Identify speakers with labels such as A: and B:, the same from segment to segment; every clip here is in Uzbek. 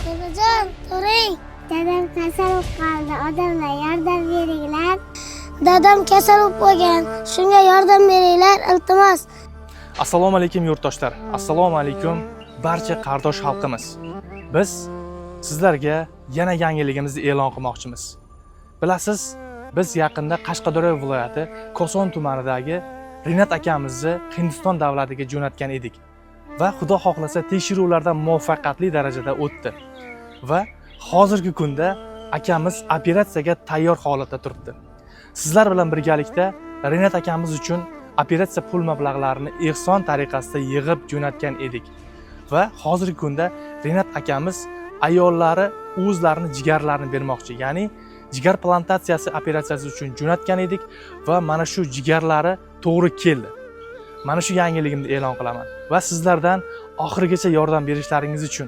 A: Onajon, turing.
B: Dadam kasal bo'lib qoldi. Odamlar yordam beringlar.
A: Dadam kasal bo'lib qolgan. Shunga yordam beringlar, iltimos.
C: Assalomu alaykum yurtdoshlar. Assalomu alaykum barcha qardosh xalqimiz. Biz sizlarga yana yangiligimizni e'lon qilmoqchimiz. Bilasiz, biz yaqinda Qashqadaryo viloyati Koson tumanidagi Rinat akamizni Hindiston davlatiga jo'natgan edik va xudo xohlasa tekshiruvlardan muvaffaqiyatli darajada o'tdi. Va hozirgi kunda akamiz operatsiyaga tayyor holatda turibdi. Sizlar bilan birgalikda Rinat akamiz uchun operatsiya pul mablag'larini ehson tariqasida yig'ib jo'natgan edik. Va hozirgi kunda Rinat akamiz ayollari o'zlarini jigarlarini bermoqchi, ya'ni jigar plantatsiyasi operatsiyasi uchun jo'natgan edik va mana shu jigarlari to'g'ri keldi. Mana shu yangiligimni e'lon qilaman va sizlardan oxirigacha yordam berishlaringiz uchun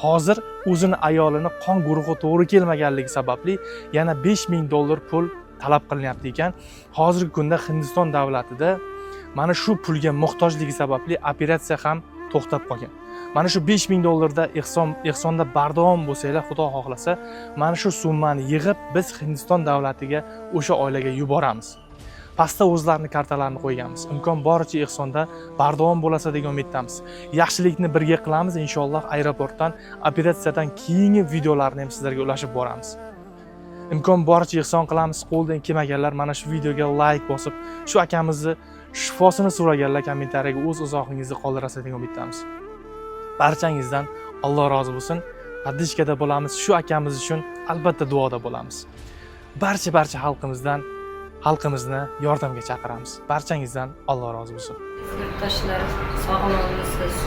C: hozir o'zini ayolini qon guruhi to'g'ri kelmaganligi sababli yana $5000 pul talab qilinyapti ekan. Hozirgi kunda Hindiston davlatida mana shu pulga muhtojligi sababli operatsiya ham to'xtab qolgan. Mana shu $5000 da ehsonda bardavom bo'lsanglar, xudo xohlasa, mana shu summani yig'ib biz Hindiston davlatiga o'sha oilaga yuboramiz. Pastda o'zlarini kartalarini qo'yganmiz. Imkon boricha ehsonda bardavom bo'lasa degan umiddamiz. Yaxshilikni birga qilamiz inshaalloh. Aeroportdan operatsiyadan keyingi videolarni ham sizlarga ulashib boramiz. Imkon boricha ehson qilamiz. Qo'ldan kelmaganlar mana shu videoga like bosib, shu akamizni shifosini so'raganlar kommentariyaga o'z izohingizni qoldirasiz degan umiddamiz. Barchangizdan Alloh rozi bo'lsin. Podishkada bo'lamiz. Shu akamiz uchun albatta duoda bo'lamiz. Barcha xalqimizni yordamga chaqiramiz. Barchangizdan Alloh rozi bo'lsin.
D: Yurtdoshlar, sog'-omonmisiz?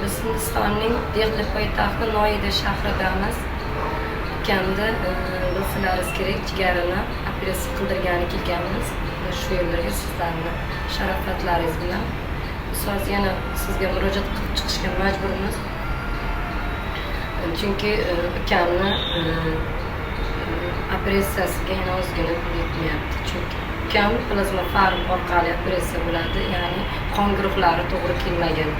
D: Biz Hindistonning Dehli poytaxti Noida shahridamiz. Ukamda bilsalaringiz kerak, jigarini operatsiya qildirgani kelganmiz. Shu yerlarga sizlarni sharofatlaringiz bilan so'z yana sizga murojaat qilib chiqishga majburmiz. Chunki ukamni operatsiyasiga yana ozgina pul yetmayapti. Chunki ukam plazma farm orqali operatsiya bo'ladi, ya'ni qon guruhlari to'g'ri kelmagan.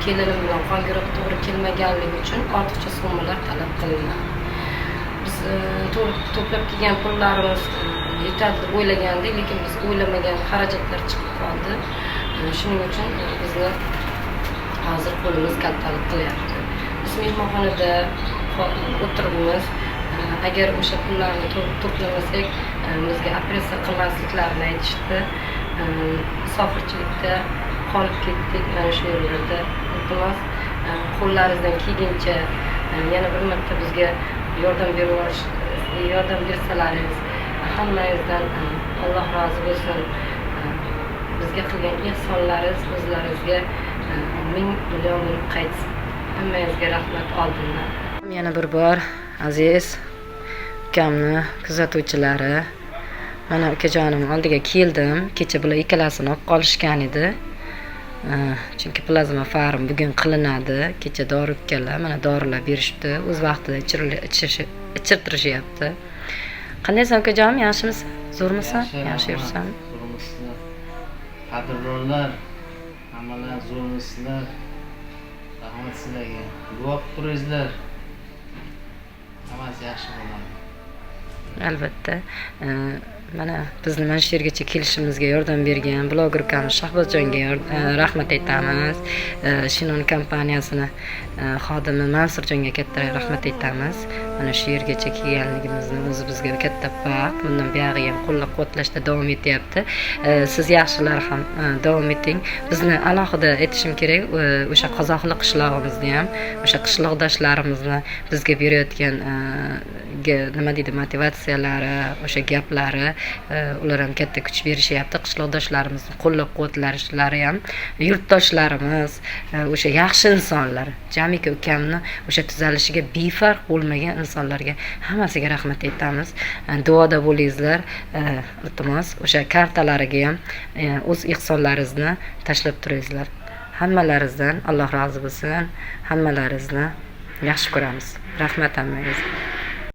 D: Kelinim bilan qon guruhi to'g'ri kelmaganligi uchun ortiqcha summalar talab qilinadi. Biz to'plab kelgan pullarimiz yetadi deb o'ylagandik, lekin biz o'ylamagan xarajatlar chiqib qoldi. Shuning uchun bizni hozir qo'limiz kaltalik qilyapti. Biz mehmonxonada o'tiribmiz. Agar o'sha pullarni to'plamasak, bizga operatsiya qilmasliklarini aytishdi. Musofirchilikda qolib ketdik mana shu yerlarda. Iltimos, qo'llaringizdan kelgancha yana bir marta bizga yordam bersalaringiz, hammangizdan Alloh rozi bo'lsin. Bizga qilgan ehsonlaringiz o'zlaringizga ming million bo'lib qaytsin. Hammangizga rahmat oldindan. Yana bir bor aziz ukamni kuzatuvchilari, mana ukajonim oldiga keldim. Kecha bular ikkalasini olib qolishgan edi. Chunki plazma farm bugun qilinadi. Kecha dori ukkalar, mana dorilar berishdi. O'z vaqtida ichirtirishyapti. Qandaysan ukajonim, yaxshimisan? Zo'rmisan? Yaxshi yursan?
E: Qadrdonlar, hammalar zo'rmisizlar? Rahmat sizlarga. Duo qilib turingizlar. Hammasi yaxshi bo'ladi.
D: Albatta. Mana bizni mana shu yergacha kelishimizga yordam bergan bloger ukamiz Shahbozjonga rahmat aytamiz. Shinon kompaniyasini xodimi Mansurjonga katta rahmat aytamiz. Mana shu yergacha kelganligimizni o'zi bizga katta baxt. Bundan buyog'i ham qo'llab-quvvatlashda davom etyapti. Siz yaxshilar ham davom eting. Bizni alohida aytishim kerak, o'sha qozoqlik qishlog'imizni ham, o'sha qishloqdoshlarimizni bizga berayotgan nima deydi, motivatsiyalari, o'sha gaplari, ular ham katta kuch berishyapti. Qishloqdoshlarimizni qo'llab-quvvatlashlari ham, yurtdoshlarimiz, o'sha yaxshi insonlar, jamiki ukamni o'sha tuzalishiga befarq bo'lmagan insonlarga hammasiga rahmat aytamiz. Duoda bo'lingizlar. Iltimos, o'sha kartalariga ham o'z ehsonlaringizni tashlab turingizlar. Hammalaringizdan Alloh rozi bo'lsin. Hammalaringizni yaxshi ko'ramiz. Rahmat hammangizga.